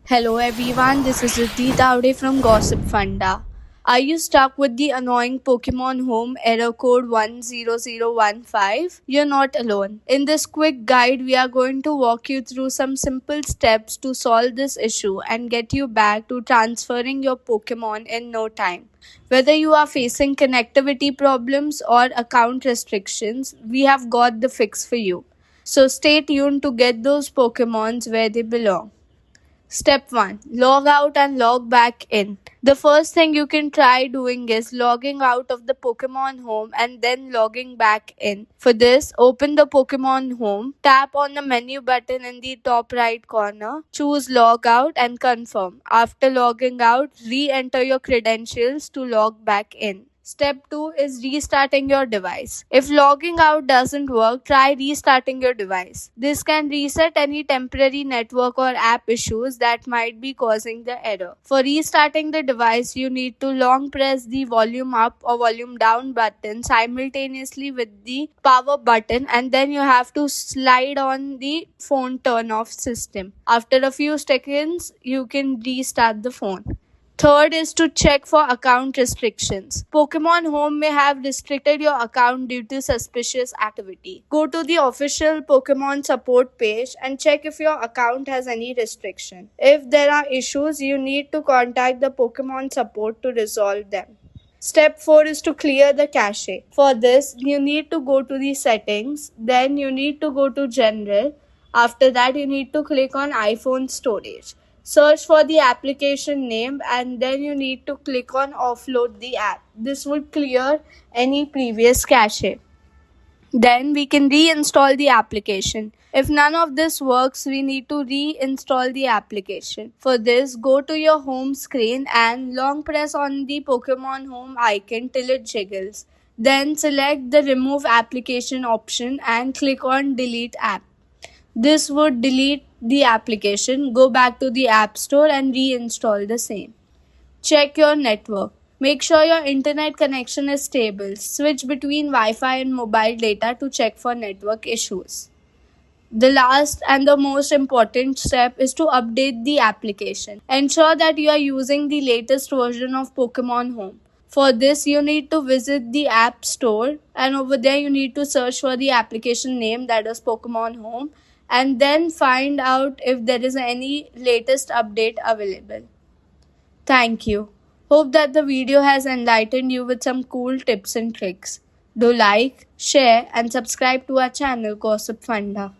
Hello everyone, this is Riddhi Tavde from Gossipfunda. Are you stuck with the annoying Pokémon HOME Error Code 10015? You're not alone. In this quick guide, we are going to walk you through some simple steps to solve this issue and get you back to transferring your Pokémon in no time. Whether you are facing connectivity problems or account restrictions, we have got the fix for you. So stay tuned to get those Pokémons where they belong. Step 1. Log out and log back in. The first thing you can try doing is logging out of the Pokemon Home and then logging back in. For this, open the Pokemon Home, tap on the menu button in the top right corner, choose Log Out and confirm. After logging out, re-enter your credentials to log back in. Step 2 is restarting your device. If logging out doesn't work, try restarting your device. This can reset any temporary network or app issues that might be causing the error. For restarting the device, you need to long press the volume up or volume down button simultaneously with the power button, and then you have to slide on the phone turn off system. After a few seconds, you can restart the phone. Third is to check for account restrictions. Pokemon Home may have restricted your account due to suspicious activity. Go to the official Pokemon support page and check if your account has any restriction. If there are issues, you need to contact the Pokemon support to resolve them. Step 4 is to clear the cache. For this, you need to go to the settings, then you need to go to general. After that, you need to click on iPhone storage. Search for the application name and then you need to click on offload the app. This would clear any previous cache. Then we can reinstall the application. If none of this works, we need to reinstall the application. For this, go to your home screen and long press on the Pokemon Home icon till it jiggles. Then select the remove application option and click on delete app. This would delete the application. Go back to the App Store and reinstall the same. Check your network. Make sure your internet connection is stable. Switch between Wi-Fi and mobile data to check for network issues. The last and the most important step is to update the application. Ensure that you are using the latest version of Pokemon Home. For this, you need to visit the App Store and over there you need to search for the application name, that is Pokemon Home, and then find out if there is any latest update available. Thank you. Hope that the video has enlightened you with some cool tips and tricks. Do like, share and subscribe to our channel Gossipfunda.